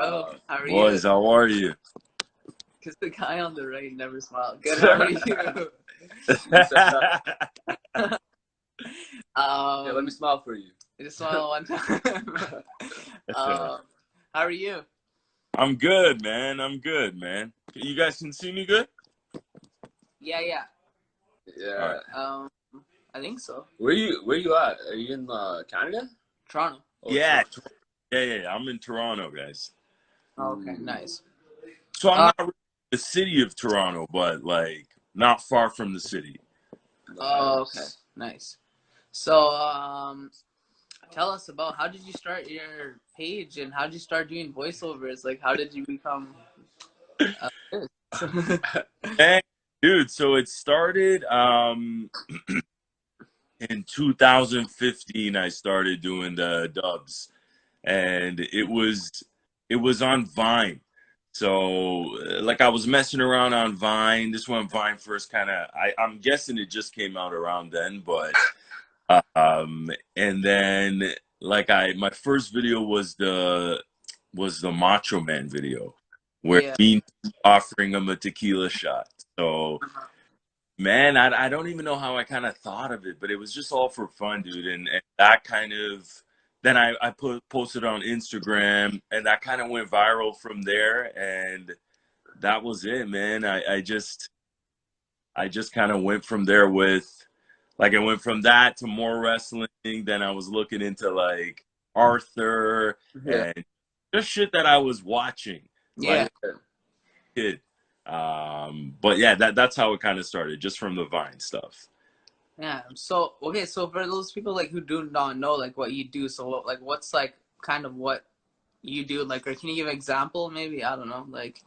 bro? How are Boys, you? how are you? Because the guy on the right never smiled. Good, how are you? Yeah, let me smile for you. Just smile one time. How are you? I'm good, man. I'm good, man. You guys can see me good? Yeah. Yeah. All right. I think so. Where you at? Are you in Canada? Toronto. Oh, Yeah. Toronto. Yeah. I'm in Toronto, guys. Okay, nice. So I'm not really in the city of Toronto, but like not far from the city. Okay, nice. So, tell us about how did you start your page and how did you start doing voiceovers? Like, how did you become this? Hey, dude, so it started in 2015. I started doing the dubs, and it was on Vine. So like I was messing around on Vine. This when Vine first kind of I'm guessing it just came out around then, but and then like my first video was the Macho Man video where Yeah. me offering him a tequila shot. So man, I don't even know how I kind of thought of it, but it was just all for fun, dude. And that kind of then I posted on Instagram, and that kind of went viral from there, and that was it, man. I just kind of went from there with like I went from that to more wrestling. Then I was looking into like Arthur Yeah. and just shit that I was watching Yeah. like kid. But yeah, that's how it kind of started, just from the Vine stuff. Yeah. So, okay, so for those people like who do not know like what you do, so like what's like kind of what you do, like, or can you give an example maybe? I don't know, like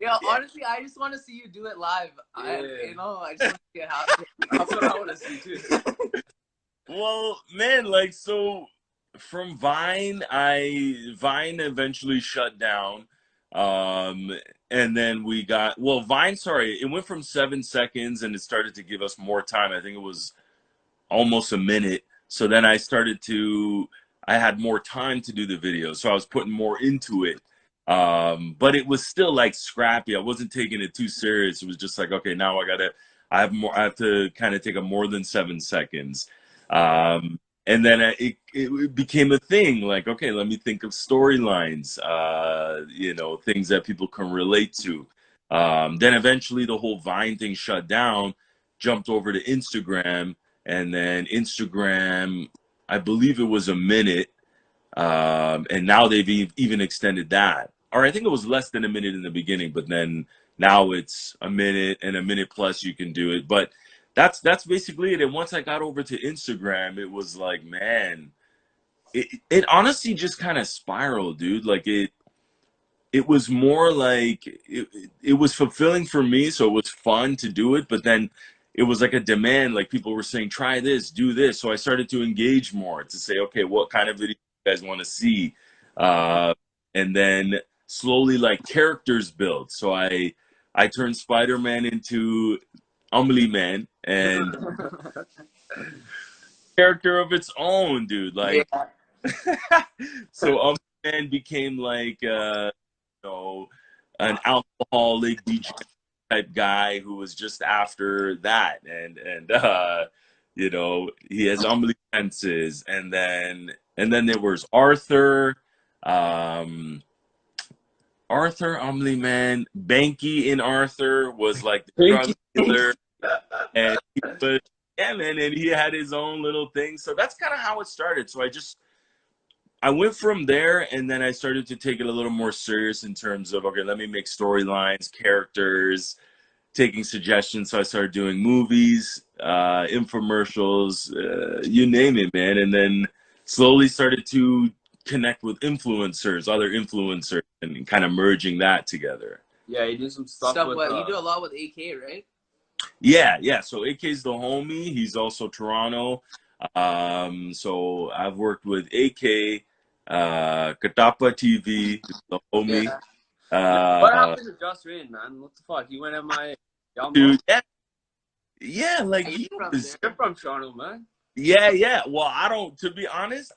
yeah, honestly, I just want to see you do it live. Yeah. I just want to see it happen. That's what I want to see too. Well, man, like so from Vine, Vine eventually shut down. Um, and then we got Vine, sorry, it went from 7 seconds and it started to give us more time. I think it was almost a minute. So then I had more time to do the video. So I was putting more into it. But it was still like scrappy. I wasn't taking it too serious. It was just like, okay, now I have to kind of take a more than 7 seconds. And then it became a thing like, okay, let me think of storylines, things that people can relate to. Then eventually the whole Vine thing shut down, jumped over to Instagram, and then Instagram, I believe it was a minute. And now they've even extended that. Or I think it was less than a minute in the beginning, but then now it's a minute and a minute plus you can do it. But that's basically it. And once I got over to Instagram, it was like, man, it honestly just kind of spiraled, dude. Like it was more like it was fulfilling for me, so it was fun to do it, but then it was like a demand, like people were saying, try this, do this. So I started to engage more to say, okay, what kind of video you guys want to see? And then slowly like characters build. So I turned Spider-Man into Amelie Man, and character of its own, dude. Like Yeah. so Amelie Man became like an alcoholic DJ type guy who was just after that, and he has omnisenses, and then there was Arthur, Omni Man, Banky in Arthur was like the drug dealer, and he was, yeah, man, and he had his own little thing. So that's kind of how it started. So I went from there, and then I started to take it a little more serious in terms of, okay, let me make storylines, characters, taking suggestions. So I started doing movies, infomercials, you name it, man. And then slowly started to connect with other influencers, and kind of merging that together. Yeah, you do some stuff with... You do a lot with AK, right? Yeah. So AK's the homie. He's also Toronto. So I've worked with AK, Katapa TV, the homie. Yeah. What happened to Just Rain, man? What the fuck? You went at my... Dude, yeah, like you're from Toronto, man. Yeah. Well, I don't. To be honest,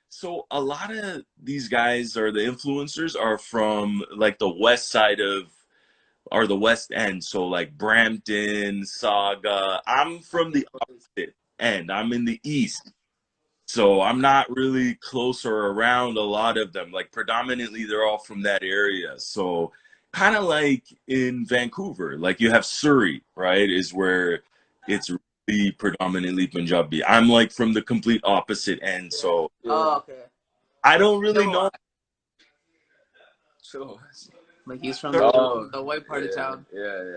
so a lot of these guys or the influencers are from like the west side of or the west end. So like Brampton, Saga. I'm from the opposite end. I'm in the east. So I'm not really close or around a lot of them. Like predominantly they're all from that area. So kind of like in Vancouver, like you have Surrey, right? Is where it's really predominantly Punjabi. I'm like from the complete opposite end. So Oh, okay. I don't really know. So, Like he's from oh, the white part of town. Yeah.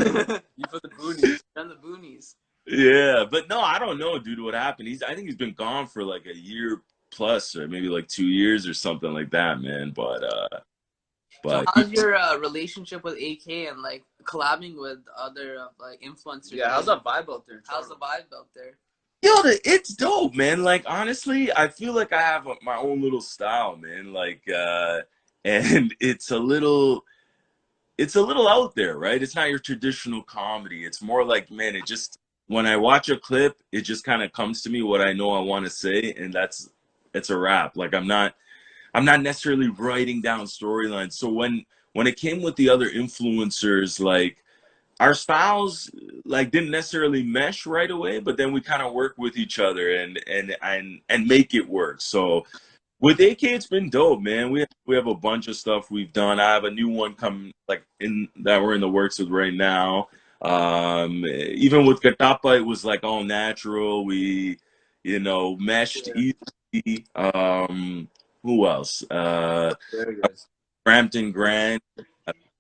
You for the boonies. From the boonies. Yeah, but no, I don't know, dude, what happened. I think he's been gone for like a year plus or maybe like 2 years or something like that, man. So But how's your relationship with AK and like collabing with other like influencers? Yeah, how's that vibe out there? How's the vibe out there? yo, it's dope, man. Like honestly, I feel like I have my own little style, man. Like and it's a little out there, right? It's not your traditional comedy. It's more like, man, it just when I watch a clip, it just kind of comes to me what I know I want to say, and it's a wrap. Like I'm not necessarily writing down storylines. So when it came with the other influencers, like our styles like didn't necessarily mesh right away, but then we kind of work with each other and make it work. So with AK, it's been dope, man. We have a bunch of stuff we've done. I have a new one coming like in that we're in the works with right now. Even with Katapa, it was like all natural. We, meshed easy. Who else? Very good. Brampton Grant.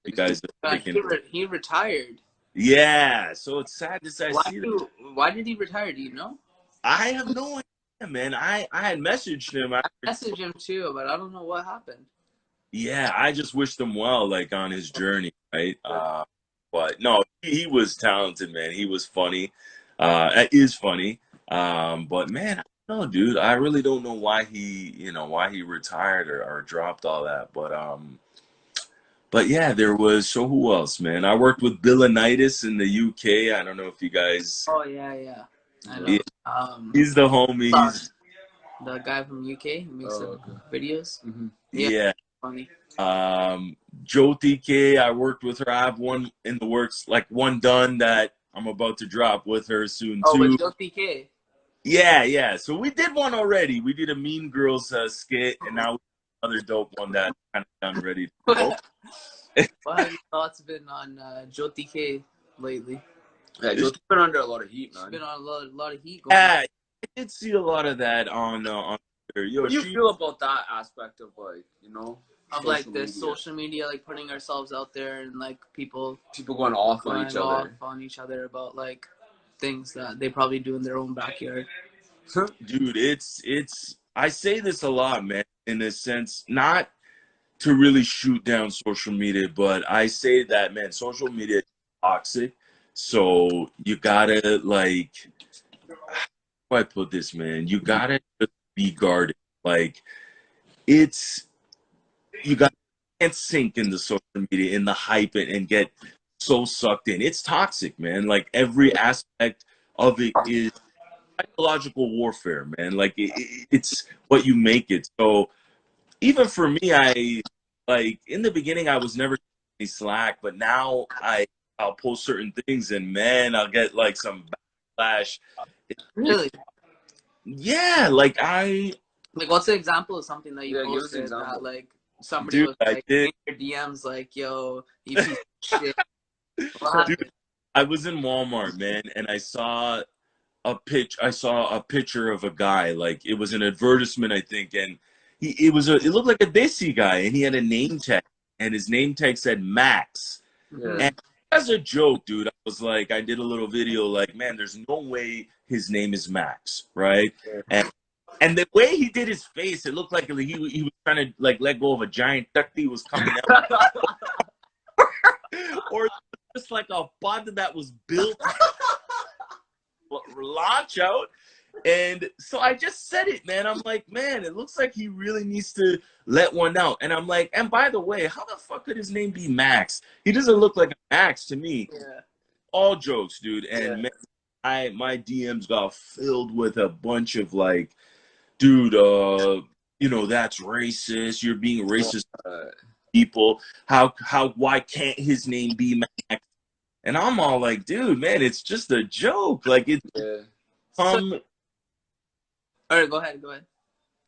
You guys are taking. He retired. Yeah, so it's sad to say. Why did he retire? Do you know? I have no idea, man. I had messaged him. I messaged him too, but I don't know what happened. Yeah, I just wished him well, like on his journey, right? But no, he was talented, man. He was funny. Is funny. But man, I don't know, dude. I really don't know why he retired or dropped all that. But yeah, there was. So who else, man? I worked with Billinitis in the UK. I don't know if you guys. Oh yeah. I know. Yeah, he's the homie. He's the guy from UK who makes videos. Mm-hmm. Yeah. Funny. Jyoti K, I worked with her. I have one in the works, like one done that I'm about to drop with her soon too. Oh, with Jyoti K. Yeah. So we did one already. We did a Mean Girls skit, and now another dope one that kind of done ready to go. What have your thoughts been on Jyoti K lately? Yeah, Jyoti's been under a lot of heat, man. She's been on a lot of heat going Yeah, I did see a lot of that on Twitter. Yo, what do you feel about that aspect of of like the social media, like putting ourselves out there and like people going off going on each other about like things that they probably do in their own backyard? Dude, it's I say this a lot, man, in a sense, not to really shoot down social media, but I say that, man, social media is toxic. So you gotta like, how do I put this, man? You gotta just be guarded. Like you can't sink in the social media, in the hype and get so sucked in. It's toxic, man. Like every aspect of it is psychological warfare, man. Like it's what you make it. So even for me, I like in the beginning I was never any slack, but now I'll post certain things and man, I'll get like some backlash. Really? Yeah, like what's an example of something that you posted that like somebody was like in your DMs like, yo, you piece of shit. Dude, I was in Walmart, man, and I saw a picture of a guy, like it was an advertisement, I think, and it looked like a Desi guy, and he had a name tag, and his name tag said Max. Yeah. And as a joke, dude, I did a little video, like, man, there's no way his name is Max, right? Yeah. And the way he did his face, it looked like he was trying to like let go of a giant turkey was coming out, or just like a pod that was built launch out. And so I just said it, man. I'm like, man, it looks like he really needs to let one out. And I'm like, and by the way, how the fuck could his name be Max? He doesn't look like a Max to me. Yeah. All jokes, dude. And man, my DMs got filled with a bunch of like, dude, you know, that's racist. You're being racist to people. Why can't his name be Max? And I'm all like, dude, man, it's just a joke. Like it's So, all right, go ahead.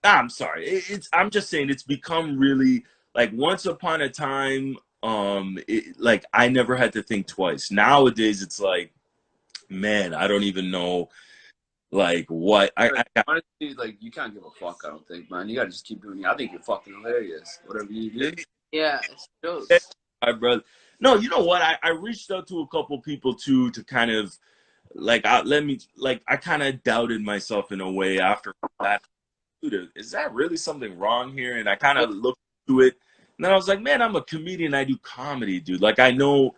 I'm sorry. I'm just saying it's become really like once upon a time, like I never had to think twice. Nowadays it's like, man, I don't even know like what I honestly, like, you can't give a fuck, I don't think, man. You gotta just keep doing it. I think you're fucking hilarious. Whatever you do. Yeah, it's jokes. my brother. No, you know what? I reached out to a couple people too to kind of like I kind of doubted myself in a way after that. Dude, is that really something wrong here? And I kind of looked into it, and then I was like, man, I'm a comedian. I do comedy, dude. Like I know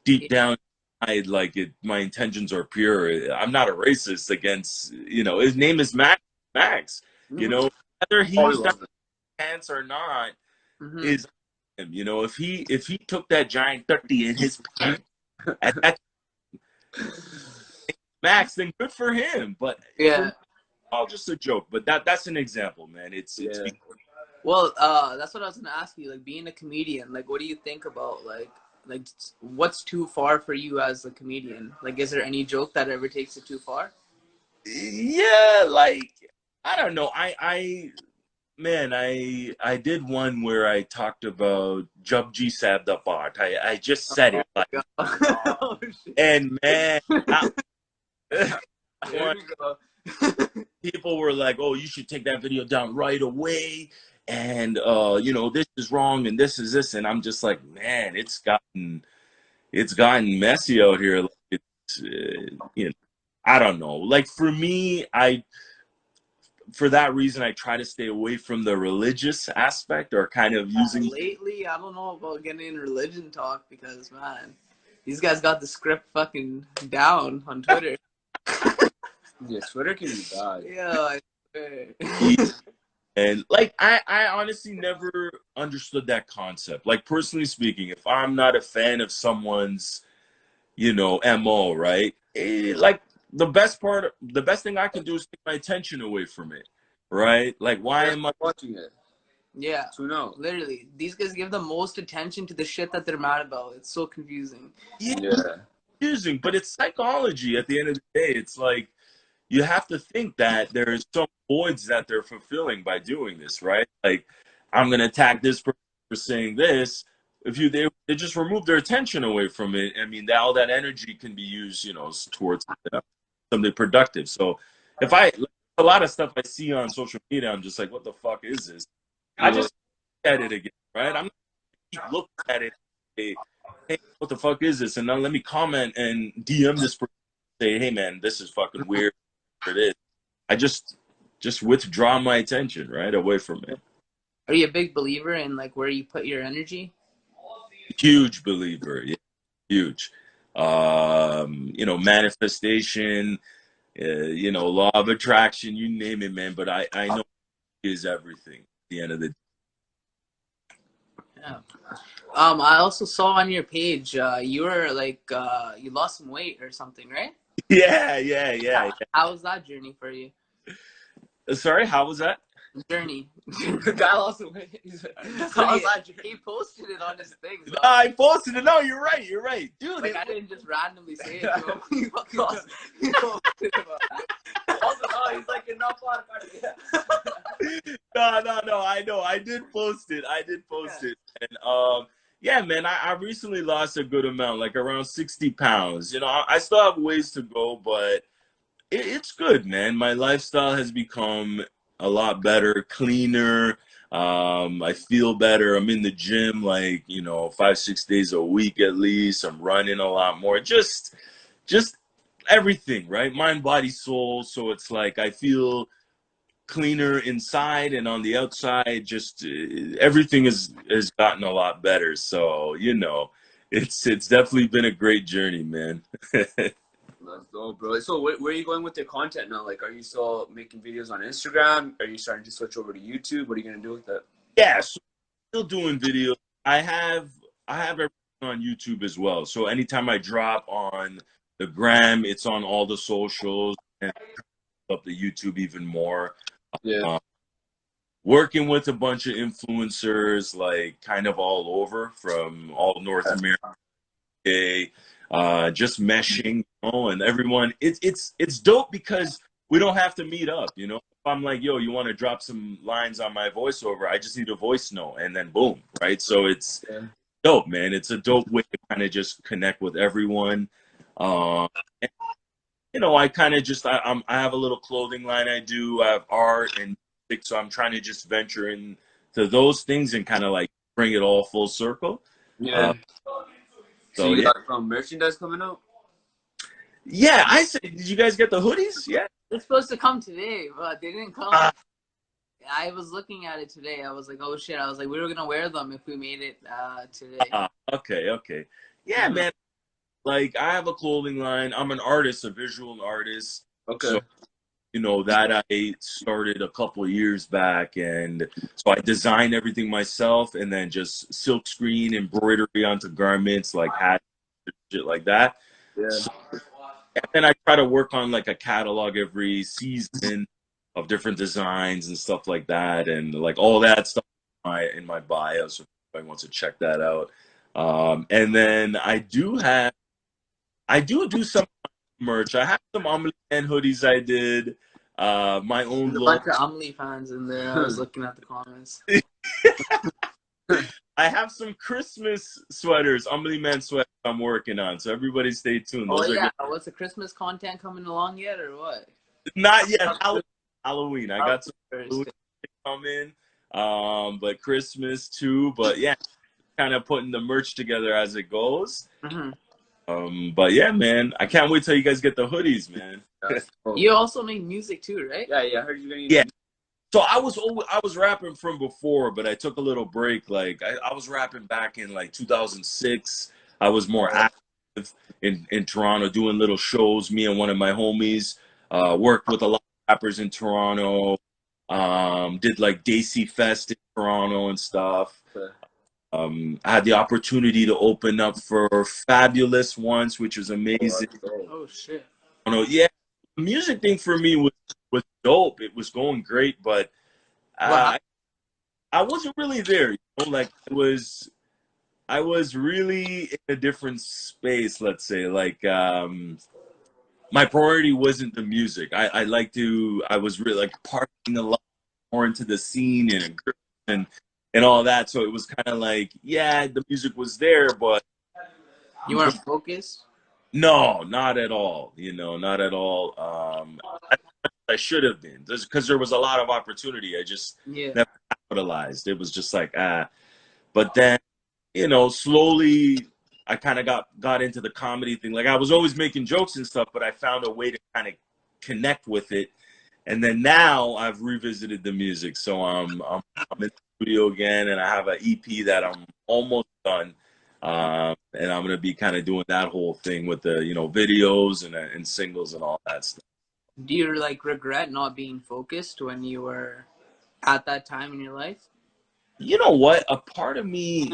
deep down, I like it. My intentions are pure. I'm not a racist against, you know. His name is Max. Max, you know, whether he's got pants or not is him. You know, if he took that giant 30 in his pants at that Max, then good for him. But Yeah. All just a joke, but that's an example, man. It's well, that's what I was gonna ask you. Like being a comedian, like what do you think about like what's too far for you as a comedian? Like, is there any joke that ever takes it too far? Yeah, like I don't know. Man, I did one where I talked about Jubji Sabda Part. I just said it, like, Oh, and man, here we go. people were like, "Oh, you should take that video down right away," and you know, this is wrong and this is this, and I'm just like, man, it's gotten messy out here. Like, it's you know, I don't know. Like for me, for that reason, I try to stay away from the religious aspect or kind of using. Lately, I don't know about getting in religion talk because man, these guys got the script fucking down on Twitter. Yeah, Twitter can be bad. Yeah, I swear. And like I honestly never understood that concept. Like personally speaking, if I'm not a fan of someone's, you know, MO, right? Like the best thing I can do is take my attention away from it. Right? Like why am I watching it? Yeah. To know. Literally. These guys give the most attention to the shit that they're mad about. It's so confusing. Yeah. Confusing, but it's psychology at the end of the day. It's like you have to think that there's some voids that they're fulfilling by doing this, right? Like, I'm gonna attack this person for saying this. If they just remove their attention away from it, I mean, all that energy can be used, you know, towards something productive. So, if a lot of stuff I see on social media, I'm just like, what the fuck is this? I just look at it again, right? I'm gonna keep looking at it. Hey, what the fuck is this? And then let me comment and DM this person, say, hey man, this is fucking weird. It is. I just withdraw my attention right away from it. Are you a big believer in like where you put your energy? Huge believer, yeah, huge. You know, manifestation, you know, law of attraction, you name it, man. But I know it is everything at the end of the day. Yeah. I also saw on your page you were like you lost some weight or something, right? Yeah. How was that journey for you? Sorry, how was that? Journey. The guy lost some weight. He posted it on his thing. So. No, I posted it. No, you're right, dude. Like I didn't just randomly say it to him. He fucking lost. He posted it. Also, oh, he's like enough on No. I know. I did post it. And yeah, man. I recently lost a good amount, like around 60 pounds. You know, I still have ways to go, but it's good, man. My lifestyle has become a lot better, cleaner. I feel better. I'm in the gym like, you know, 5-6 days a week at least. I'm running a lot more. Just everything, right? Mind, body, soul. So it's like I feel cleaner inside and on the outside. Just everything has gotten a lot better. So, you know, it's definitely been a great journey, man. Let's go, bro. So where are you going with your content now? Like, are you still making videos on Instagram? Are you starting to switch over to YouTube? What are you gonna do with that? Yeah, so still doing videos. I have everything on YouTube as well. So anytime I drop on the gram. It's on all the socials, and up the YouTube even more. Yeah. Working with a bunch of influencers, like kind of all over from all North America, just meshing, you know, and everyone. It's dope because we don't have to meet up, you know. If I'm like, yo, you want to drop some lines on my voiceover? I just need a voice note, and then boom, right? So it's dope, man. It's a dope way to kind of just connect with everyone. And, you know, I kind of just I have a little clothing line I do. I have art and music, so I'm trying to just venture into those things and kind of like bring it all full circle. Yeah. So you yeah. got some merchandise coming out? Yeah, I said, did you guys get the hoodies? Yeah. They're supposed to come today, but they didn't come. I was looking at it today. I was like, oh shit. I was like, we were gonna wear them if we made it today. Okay. Yeah, man. Like, I have a clothing line. I'm an artist, a visual artist. Okay. So, you know, that I started a couple of years back. And so I design everything myself and then just silk screen, embroidery onto garments, like hats, shit like that. Yeah. So, and then I try to work on like a catalog every season of different designs and stuff like that. And like all that stuff in my bio. So if anybody wants to check that out. And then I do some merch. I have some Amelie and hoodies I did. My own There's a bunch of Amelie fans in there. I was looking at the comments. I have some Christmas sweaters, Amelie Man sweaters I'm working on. So everybody stay tuned. Those are what's the Christmas content coming along yet or what? Not yet. Halloween. I got some Halloween coming. But Christmas too. But yeah, kind of putting the merch together as it goes. But yeah, man, I can't wait till you guys get the hoodies, man. You also make music too, right? Yeah, I heard you getting. Yeah. So I was rapping from before, but I took a little break. Like I was rapping back in like 2006. I was more active in Toronto, doing little shows. Me and one of my homies worked with a lot of rappers in Toronto. Did like Daisy Fest in Toronto and stuff. I had the opportunity to open up for Fabulous once, which was amazing. Oh shit! Yeah, the music thing for me was dope. It was going great, but I wasn't really there. You know? Like I was really in a different space. Let's say, like my priority wasn't the music. I was really like partying a lot more into the scene and all that. So it was kind of like, yeah, the music was there, but you weren't focused. No, not at all. You know, not at all. I should have been, because there was a lot of opportunity. I just never capitalized. It was just like But then, you know, slowly I kind of got into the comedy thing. Like I was always making jokes and stuff, but I found a way to kind of connect with it. And then now I've revisited the music. So I'm in the studio again, and I have an EP that I'm almost done. And I'm gonna be kind of doing that whole thing with the, you know, videos and singles and all that stuff. Do you like regret not being focused when you were at that time in your life? You know what? A part of me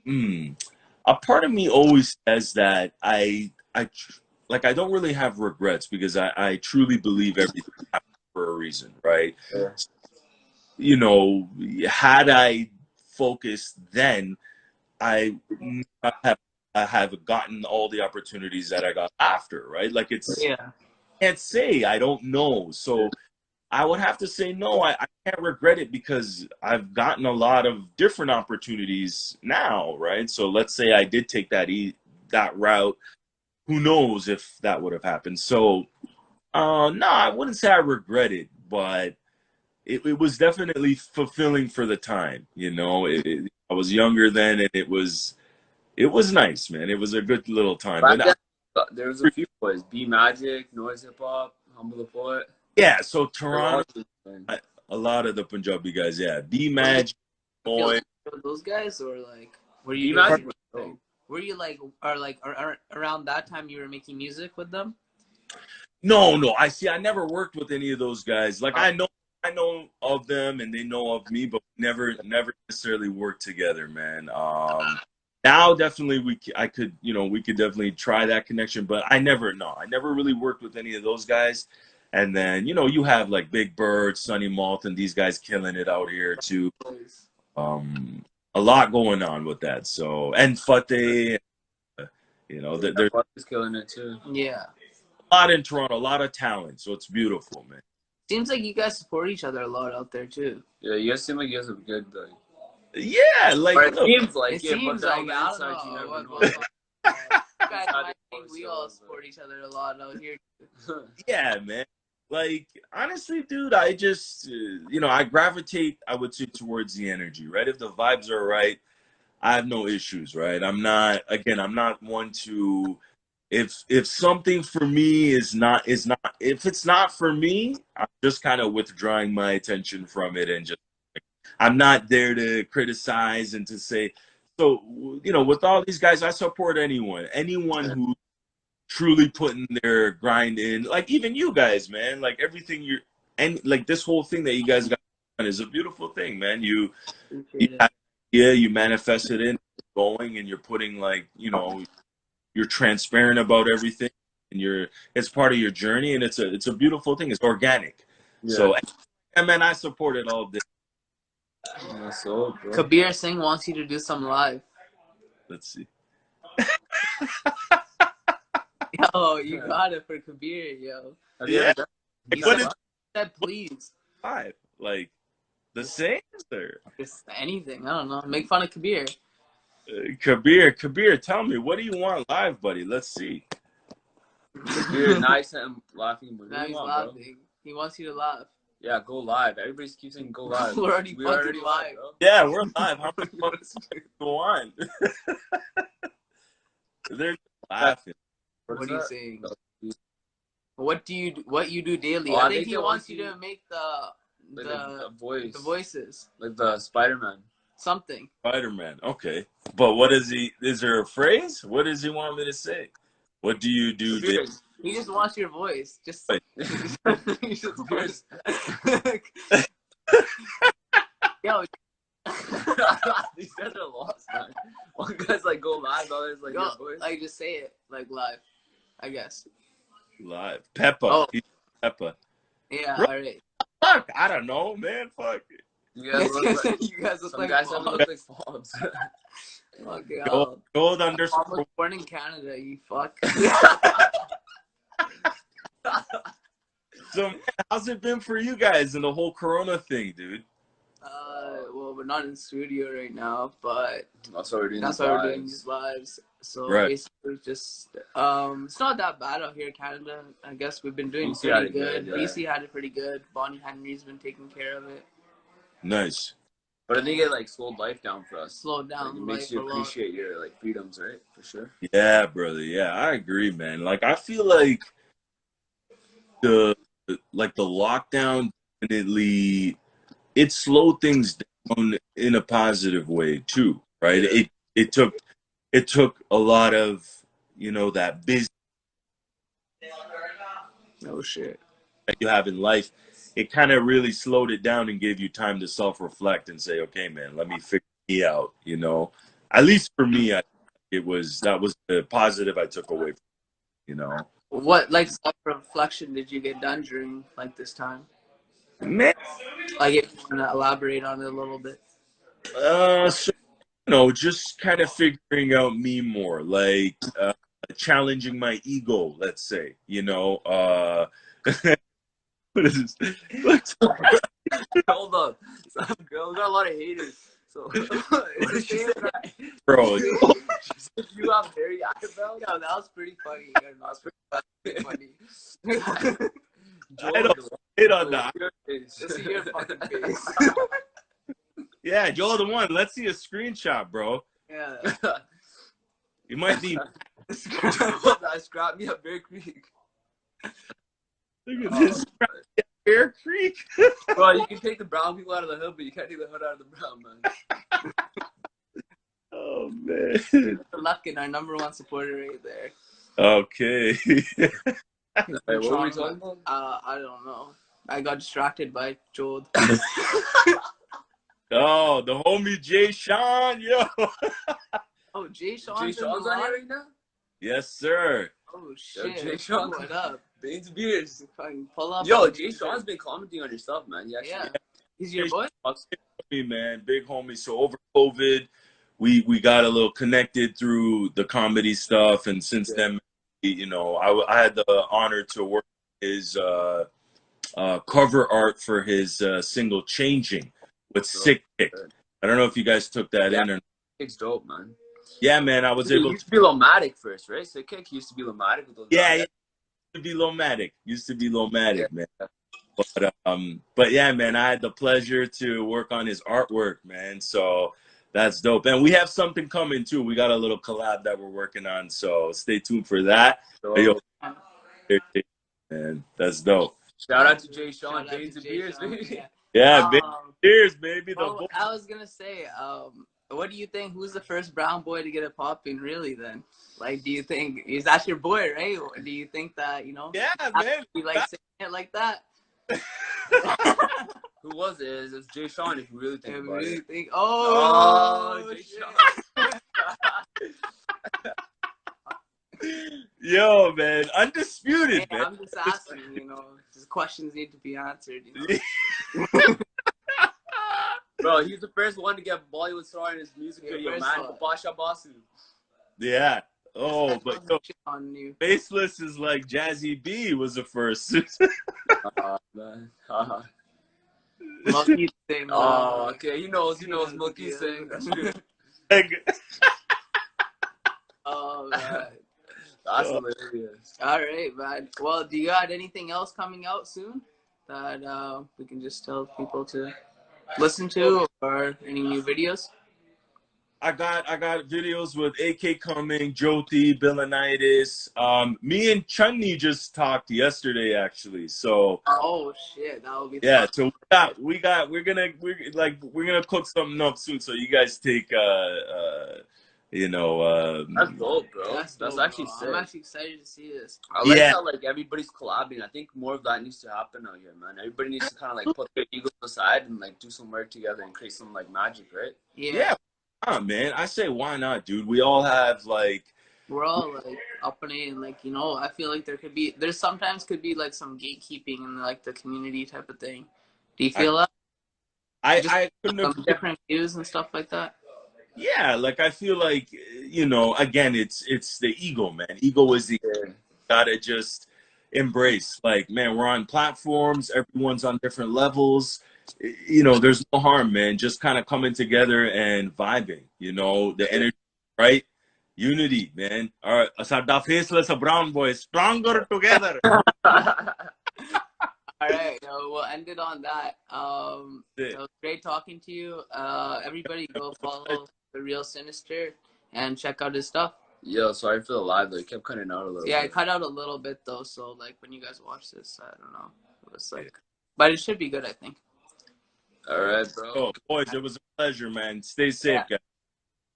always says that I don't really have regrets, because I truly believe everything happens for a reason, right? Yeah. You know, had I focused then, I have gotten all the opportunities that I got after, right? Like I can't say I don't know. So I would have to say no, I can't regret it, because I've gotten a lot of different opportunities now, right? So let's say I did take that route. Who knows if that would have happened? So no, I wouldn't say I regret it, but it was definitely fulfilling for the time. You know, I was younger then, and it was nice, man. It was a good little time. There was a few boys: B Magic, Noise Hip Hop, Humble the Poet. Yeah, so Toronto, a lot of the Punjabi guys. Yeah, B Magic, Boy. Those guys, or like were you around that time you were making music with them? No. I never worked with any of those guys. Like I know of them and they know of me, but never necessarily worked together, man. Now definitely I could, we could definitely try that connection, but I never really worked with any of those guys. And then, you have like Big Bird, Sonny Malt, and these guys killing it out here too. A lot going on with that. So, and Fateh, there's is killing it too. Yeah. a lot in Toronto, a lot of talent. So it's beautiful, man. Seems like you guys support each other a lot out there too. Yeah, you guys seem like you guys have good like. Yeah, like It seems like it seems but like I don't know. you never know. You guys might think we all support each other a lot out here. Yeah, man. Like, honestly, dude, I just, I gravitate, I would say, towards the energy, right? If the vibes are right, I have no issues, right? I'm not one to, if something for me is not, if it's not for me, I'm just kind of withdrawing my attention from it and just, I'm not there to criticize and to say, so, with all these guys, I support anyone who truly putting their grind in, like even you guys, man, like everything and like this whole thing that you guys got done is a beautiful thing, man. You manifest it in going, and you're putting like, you're transparent about everything, and it's part of your journey, and it's a beautiful thing. It's organic. Yeah. So, and man, I support it all day. So, Kabir Singh wants you to do some live. Let's see. Yo, you got it for Kabir, yo. Yeah. He said please. Live, like the same, or just anything. I don't know. Make fun of Kabir. Kabir, tell me, what do you want live, buddy? Let's see. You're nice and laughing. Now he's laughing. Bro? He wants you to laugh. Yeah, go live. Everybody keeps saying go live. We're already live, bro. Yeah, we're live. How much months go on? They're laughing. What are you saying? What you do daily? I think he wants you to make the voices. Like the Spider-Man. Something. Spider-Man. Okay. But what is he? Is there a phrase? What does he want me to say? What do you do daily? He just wants your voice. Just. Yo. These guys are lost, man. One guy's like go live, others like your voice. Like just say it like live, I guess. Live. Peppa. Oh. Peppa. Yeah, all right. Fuck, I don't know, man. Fuck it. You guys look like, you guys look some like guys have look like fobs. Gold underscore. I was born in Canada, you fuck. So, how's it been for you guys in the whole Corona thing, dude? Well, we're not in the studio right now, but that's why we're doing these lives. So right. basically, just it's not that bad out here in Canada. I guess we've been doing pretty good. BC had it pretty good. Bonnie Henry's been taking care of it. Nice. But I think it like slowed life down for us. Slowed down. Like, it makes you appreciate your like freedoms, right? For sure. Yeah, brother. Yeah, I agree, man. Like I feel like the lockdown definitely it slowed things down in a positive way too, right? It took a lot of that busy shit that you have in life. It kind of really slowed it down and gave you time to self-reflect and say, okay, man, let me figure me out. At least for me, that was the positive I took away from, What like self-reflection did you get done during like this time? Man, like if you want to elaborate on it a little bit. So, just kind of figuring out me more, like challenging my ego, let's say, what is this? Hold up. Some girl got a lot of haters. So what did she say? Bro. You have very eyebrows? Yeah, that was pretty funny. That was pretty funny. I don't hit on that. Let's see your fucking face. Yeah, you're the one. Let's see a screenshot, bro. Yeah. You might be. I scrapped me at Bear Creek. Look at this. Bear Creek. Bro, you can take the brown people out of the hood, but you can't take the hood out of the brown, man. Oh, man. Luckin, our #1 supporter right there. Okay. Wait, what were we talking about? I don't know. I got distracted by Jod. Oh, the homie Jayshawn, yo. Oh, Jayshawn's in the Jayshawn's on live? here right now? Yes, sir. Oh Yo, shit! Jayshawn. What up? BainsAndBeers. Fucking pull up. Yo, on Jayshawn's been commenting on your stuff, man. Yeah, Yeah, he's your boy. Me, man, big homie. So over COVID, we got a little connected through the comedy stuff, and since then, you know, I had the honor to work his cover art for his single "Changing" with Sick Kick. I don't know if you guys took that in or. Kick's dope, man. Yeah, man, I was He able used to be Lomatic first, right? Sick Kick used to be Lomatic with those yeah, guys. used to be Lomatic, man. But yeah, man, I had the pleasure to work on his artwork, man. So that's dope. And we have something coming too. We got a little collab that we're working on, so stay tuned for that. So, Hey, yo, man, that's dope. shout out to Jayshawn, Shout out to BainsAndBeers, Jayshawn, baby. Yeah, cheers, baby. Well, I was gonna say, what do you think? Who's the first brown boy to get it popping? Really? Then, like, do you think is that your boy, right? Or do you think that Yeah, man. you like saying it like that? Who was it? It's Jayshawn, if you really think about it. Oh, Jayshawn. Yo, man, undisputed, hey, man. I'm just asking, you know, just questions need to be answered. You know? Bro, he's the first one to get Bollywood star in his music video, man. one. Papasha Basu. Yeah. Oh, but yo, on you. Faceless is like Jazzy B was the first. Man. Lucky thing. Oh, okay. He knows Milky saying. That's true. Oh, man. That's hilarious. All right, man. Well, do you got anything else coming out soon that we can just tell people to listen to, or any new videos? I got videos with AK coming, Jyoti, Billinitis. Me and Chunni just talked yesterday, actually. So. Oh shit, that will be. Yeah. So we're gonna cook something up soon. So you guys take That's dope, bro. That's dope, actually bro. sick. I'm actually excited to see this. I like how like everybody's collabing. I think more of that needs to happen out here, man. Everybody needs to kind of like put their egos aside and like do some work together and create some like magic, right? Yeah. Man, I say why not, dude? We all have like we're all like up and in, like, you know, I feel like there's sometimes could be like some gatekeeping in like the community type of thing. Do you feel that? I couldn't some agree. different views and stuff like that? Yeah, like I feel like, you know, again, it's the ego, man. Ego is the gotta just embrace. Like, man, we're on platforms, everyone's on different levels. You know, there's no harm, man. Just kind of coming together and vibing, you know, the energy, right? Unity, man. All right, a faceless, a brown boy, stronger together. All right, we'll end it on that. It was great talking to you. Everybody go follow The Real Sinister and check out his stuff. Yo, sorry for the live though. It kept cutting out a little bit. Yeah, I cut out a little bit though, so like when you guys watch this, I don't know. It was like, but it should be good, I think. All right, bro. Oh, boys, it was a pleasure, man. Stay safe, guys.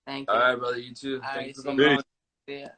Thank you. All right, brother. You too. All Thanks right, for coming on. yeah.